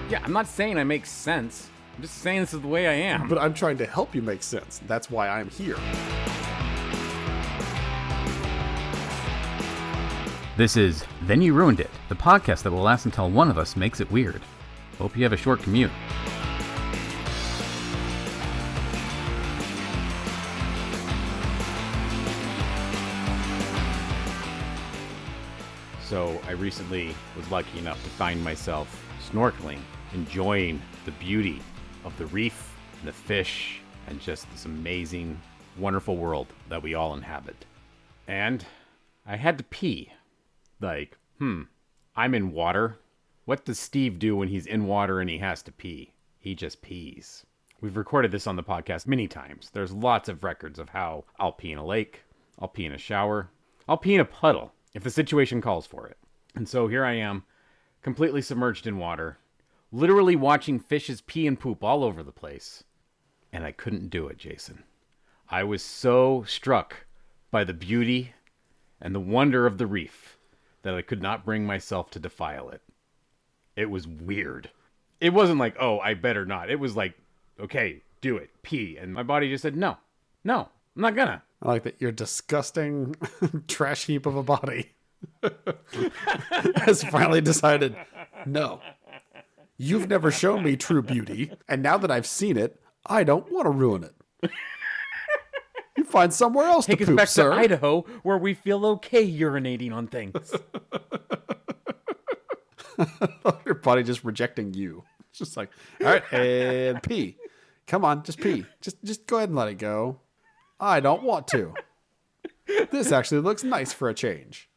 Yeah, I'm not saying I make sense. I'm just saying this is the way I am. But I'm trying to help you make sense. That's why I'm here. This is Then You Ruined It, the podcast that will last until one of us makes it weird. Hope you have a short commute. So I recently was lucky enough to find myself snorkeling, enjoying the beauty of the reef and the fish and just this amazing, wonderful world that we all inhabit. And I had to pee. I'm in water. What does Steve do when he's in water and he has to pee? He just pees. We've recorded this on the podcast many times. There's lots of records of how I'll pee in a lake, I'll pee in a shower, I'll pee in a puddle if the situation calls for it. And so here I am, completely submerged in water, literally watching fishes pee and poop all over the place. And I couldn't do it, Jason. I was so struck by the beauty and the wonder of the reef that I could not bring myself to defile it. It was weird. It wasn't like, oh, I better not. It was like, okay, do it, pee. And my body just said, no, I'm not gonna. I like that your disgusting trash heap of a body has finally decided, no, you've never shown me true beauty. And now that I've seen it, I don't want to ruin it. You find somewhere else to Take poop, us back sir. to Idaho, where we feel okay urinating on things. Your body just rejecting you. It's just like, all right, and pee. Come on, just pee. Just go ahead and let it go. I don't want to. This actually looks nice for a change.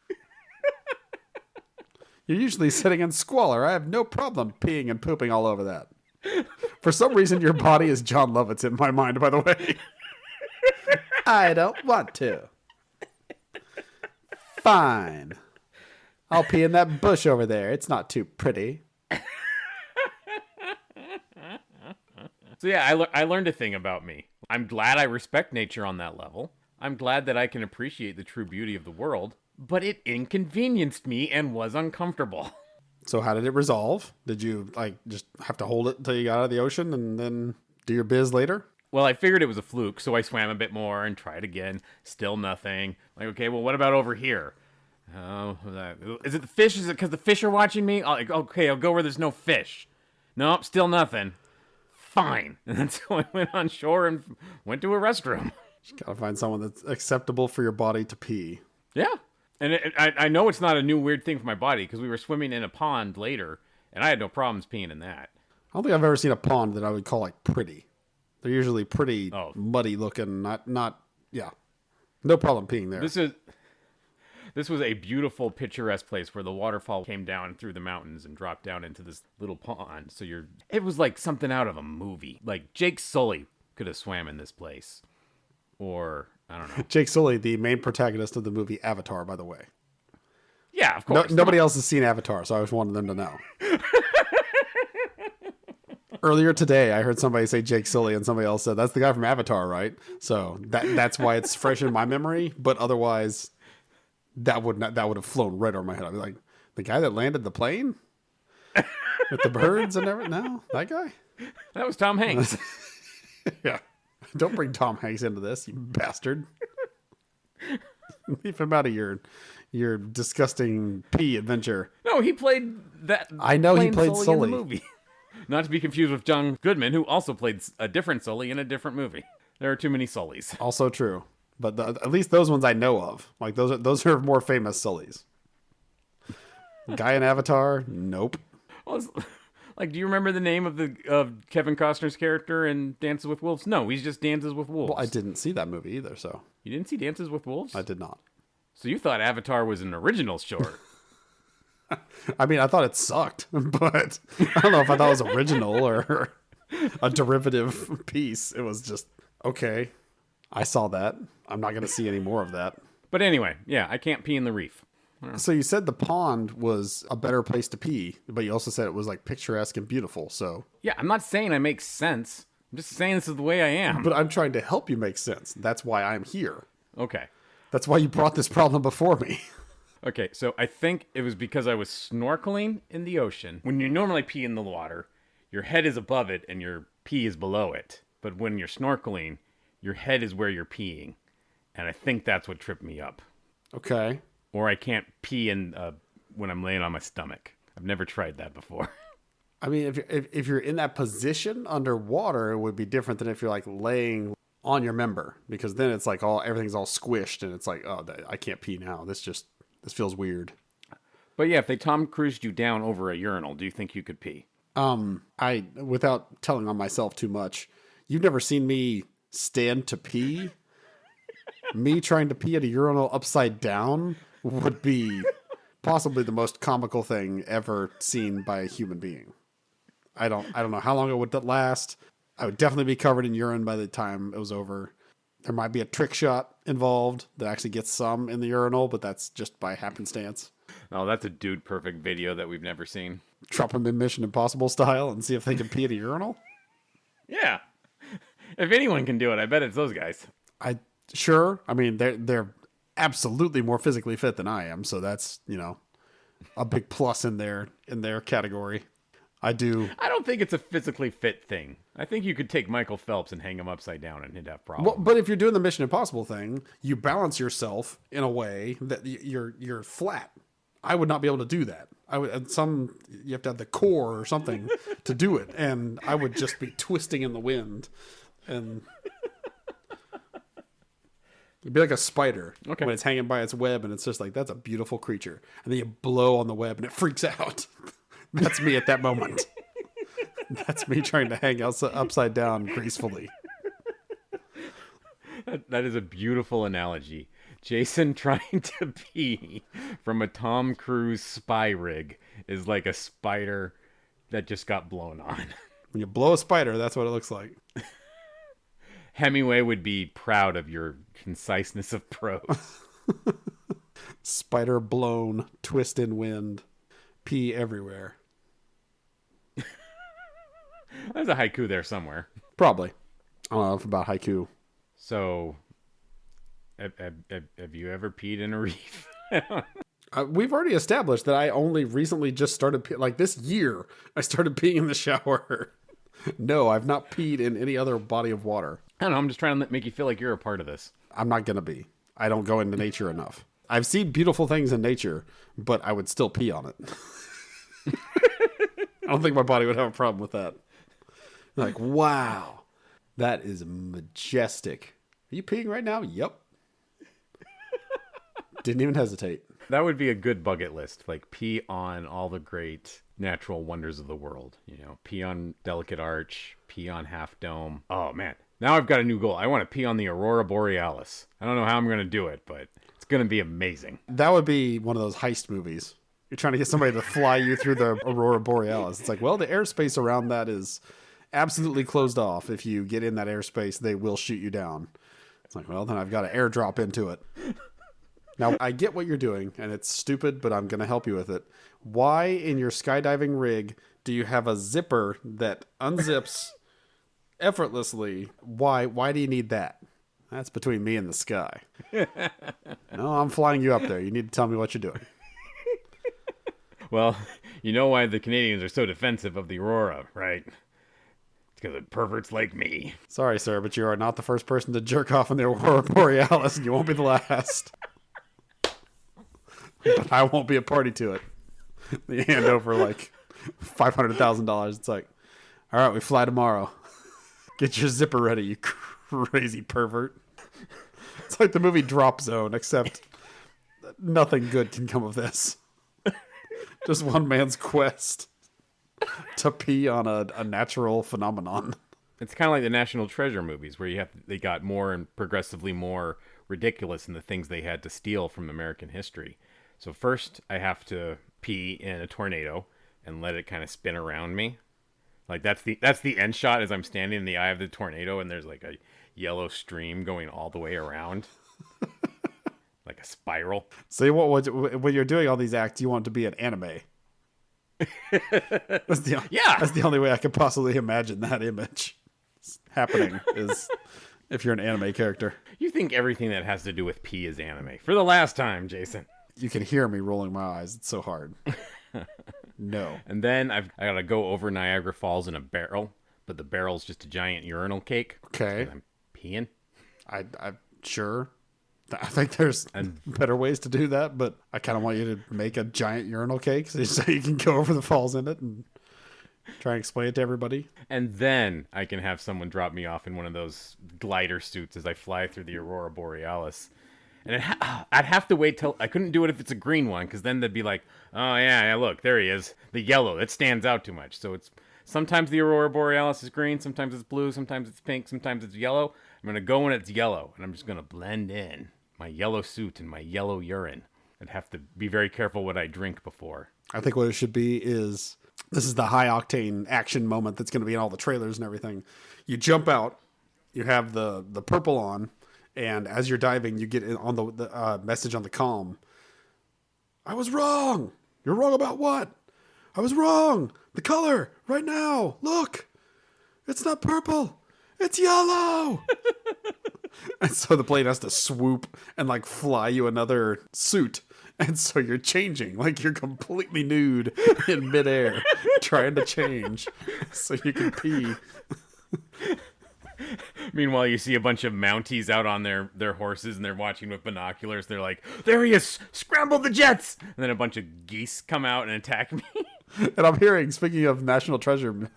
You're usually sitting in squalor. I have no problem peeing and pooping all over that. For some reason, your body is John Lovitz in my mind, by the way. I don't want to. Fine. I'll pee in that bush over there. It's not too pretty. So yeah, I learned a thing about me. I'm glad I respect nature on that level. I'm glad that I can appreciate the true beauty of the world, but it inconvenienced me and was uncomfortable. So how did it resolve? Did you just have to hold it until you got out of the ocean and then do your biz later? Well, I figured it was a fluke, so I swam a bit more and tried again. Still nothing. Like, okay, well, what about over here? Oh, is it the fish? Is it because the fish are watching me? Okay, I'll go where there's no fish. Nope, still nothing. Fine. And so I went on shore and went to a restroom. Just gotta find someone that's acceptable for your body to pee. Yeah. And I know it's not a new weird thing for my body because we were swimming in a pond later, and I had no problems peeing in that. I don't think I've ever seen a pond that I would call pretty. They're usually pretty muddy looking, not no problem peeing there. This was a beautiful, picturesque place where the waterfall came down through the mountains and dropped down into this little pond. So it was like something out of a movie. Like Jake Sully could have swam in this place. Or, I don't know. Jake Sully, the main protagonist of the movie Avatar, by the way. Yeah, of course. Nobody else has seen Avatar, so I just wanted them to know. Earlier today, I heard somebody say Jake Sully, and somebody else said, that's the guy from Avatar, right? So that's why it's fresh in my memory, but otherwise... That would have flown right over my head. I'd be like, the guy that landed the plane with the birds and everything. No, that guy. That was Tom Hanks. Yeah, don't bring Tom Hanks into this, you bastard. Leave him out of your disgusting pee adventure. No, he played that. I know he played Sully in the movie. Not to be confused with John Goodman, who also played a different Sully in a different movie. There are too many Sullys. Also true. But at least those ones I know of. Like those are more famous Sullys. Guy in Avatar? Nope. Well, do you remember the name of Kevin Costner's character in Dances with Wolves? No, he's just Dances with Wolves. Well, I didn't see that movie either, so. You didn't see Dances with Wolves? I did not. So you thought Avatar was an original short? I mean, I thought it sucked, but I don't know if I thought it was original or a derivative piece. It was just, okay, I saw that. I'm not going to see any more of that. But anyway, yeah, I can't pee in the reef. So you said the pond was a better place to pee, but you also said it was like picturesque and beautiful. So yeah, I'm not saying I make sense. I'm just saying this is the way I am. But I'm trying to help you make sense. That's why I'm here. Okay. That's why you brought this problem before me. Okay, so I think it was because I was snorkeling in the ocean. When you normally pee in the water, your head is above it and your pee is below it. But when you're snorkeling, your head is where you're peeing. And I think that's what tripped me up. Okay. Or I can't pee when I'm laying on my stomach. I've never tried that before. I mean, if you're in that position underwater, it would be different than if you're like laying on your member, because then it's like everything's all squished and it's like, oh, I can't pee now. This feels weird. But yeah, if they Tom Cruised you down over a urinal, do you think you could pee? Without telling on myself too much, you've never seen me stand to pee. Me trying to pee at a urinal upside down would be possibly the most comical thing ever seen by a human being. I don't know how long it would last. I would definitely be covered in urine by the time it was over. There might be a trick shot involved that actually gets some in the urinal, but that's just by happenstance. Oh, that's a dude perfect video that we've never seen. Drop them in Mission Impossible style and see if they can pee at a urinal? Yeah. If anyone can do it, I bet it's those guys. Sure. I mean, they're absolutely more physically fit than I am, so that's, a big plus in their category. I don't think it's a physically fit thing. I think you could take Michael Phelps and hang him upside down and he'd have problems. Well, but if you're doing the Mission Impossible thing, you balance yourself in a way that you're flat. I would not be able to do that. You have to have the core or something to do it, and I would just be twisting in the wind, and it'd be like a spider when it's hanging by its web, and it's just like, that's a beautiful creature, and then you blow on the web and it freaks out. That's me at that moment. That's me trying to hang upside down gracefully. That is a beautiful analogy. Jason trying to pee from a Tom Cruise spy rig is like a spider that just got blown on. When you blow a spider, that's what it looks like. Hemingway would be proud of your conciseness of prose. Spider blown, twist in wind, pee everywhere. There's a haiku there somewhere. Probably. I don't know about haiku. So, have you ever peed in a reef? We've already established that I only recently just started, like this year, I started peeing in the shower. No, I've not peed in any other body of water. I don't know, I'm just trying to make you feel like you're a part of this. I'm not going to be. I don't go into nature enough. I've seen beautiful things in nature, but I would still pee on it. I don't think my body would have a problem with that. Like, wow, that is majestic. Are you peeing right now? Yep. Didn't even hesitate. That would be a good bucket list. Like, pee on all the great natural wonders of the world. Pee on Delicate Arch, pee on Half Dome. Oh, man. Now I've got a new goal. I want to pee on the Aurora Borealis. I don't know how I'm going to do it, but it's going to be amazing. That would be one of those heist movies. You're trying to get somebody to fly you through the Aurora Borealis. It's like, well, the airspace around that is absolutely closed off. If you get in that airspace, they will shoot you down. It's like, well, then I've got to airdrop into it. Now, I get what you're doing, and it's stupid, but I'm going to help you with it. Why in your skydiving rig do you have a zipper that unzips effortlessly? Why do you need that? That's between me and the sky. No, I'm flying you up there. You need to tell me what you're doing. Well, you know why the Canadians are so defensive of the Aurora, right? It's because of perverts like me. Sorry, sir, but you are not the first person to jerk off in the Aurora Borealis, and you won't be the last. But I won't be a party to it. They hand over like $500,000. It's like, all right, we fly tomorrow. Get your zipper ready, you crazy pervert. It's like the movie Drop Zone, except nothing good can come of this. Just one man's quest to pee on a natural phenomenon. It's kind of like the National Treasure movies, where they got more and progressively more ridiculous in the things they had to steal from American history. So first, I have to pee in a tornado and let it kind of spin around me. Like that's the end shot as I'm standing in the eye of the tornado, and there's like a yellow stream going all the way around, like a spiral. So when you're doing all these acts, you want it to be an anime. That's the only way I could possibly imagine that image happening is if you're an anime character. You think everything that has to do with pee is anime. For the last time, Jason. You can hear me rolling my eyes. It's so hard. No. And then I got to go over Niagara Falls in a barrel, but the barrel's just a giant urinal cake. Okay. 'Cause I'm peeing. I'm sure. I think there's better ways to do that, but I kind of want you to make a giant urinal cake so you can go over the falls in it and try and explain it to everybody. And then I can have someone drop me off in one of those glider suits as I fly through the Aurora Borealis. And I'd have to wait till I couldn't do it if it's a green one, because then they'd be like, "Oh yeah, look, there he is, the yellow. It stands out too much." So it's sometimes the Aurora Borealis is green, sometimes it's blue, sometimes it's pink, sometimes it's yellow. I'm gonna go when it's yellow, and I'm just gonna blend in my yellow suit and my yellow urine. I'd have to be very careful what I drink before. I think what it should be is this is the high octane action moment that's going to be in all the trailers and everything. You jump out, you have the purple on, and as you're diving, you get in on the message on the comm. I was wrong. You're wrong about what? I was wrong. The color right now. Look, it's not purple. It's yellow. And so the plane has to swoop and like fly you another suit. And so you're changing, like you're completely nude in midair, trying to change so you can pee. Meanwhile, you see a bunch of Mounties out on their horses, and they're watching with binoculars. They're like, "There he is! Scramble the jets!" And then a bunch of geese come out and attack me. And I'm hearing, speaking of National Treasure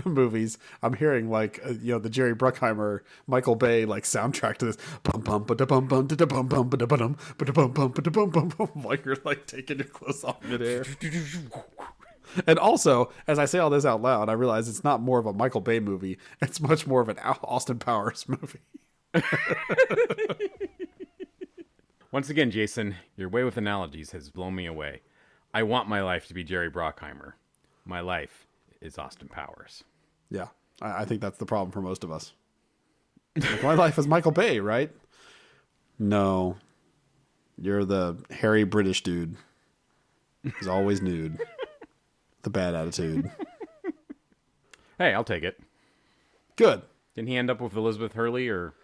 movies, I'm hearing like the Jerry Bruckheimer, Michael Bay like soundtrack to this, bum bum ba da bum bum da da bum bum ba da bum ba da bum bum ba da bum bum bum, while you're like taking your clothes off midair. And also, as I say all this out loud, I realize it's not more of a Michael Bay movie; it's much more of an Austin Powers movie. Once again, Jason, your way with analogies has blown me away. I want my life to be Jerry Bruckheimer. My life is Austin Powers. Yeah, I think that's the problem for most of us. Like, my life is Michael Bay, right? No, you're the hairy British dude. He's always nude. The bad attitude. Hey, I'll take it. Good. Didn't he end up with Elizabeth Hurley or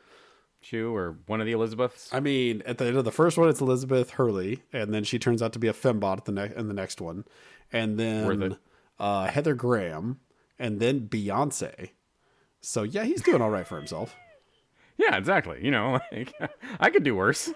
Chew or one of the Elizabeths? I mean, at the end of the first one, it's Elizabeth Hurley, and then she turns out to be a fembot in the next one, and then Heather Graham, and then Beyonce. So yeah, he's doing all right for himself. Yeah, exactly. Like, I could do worse.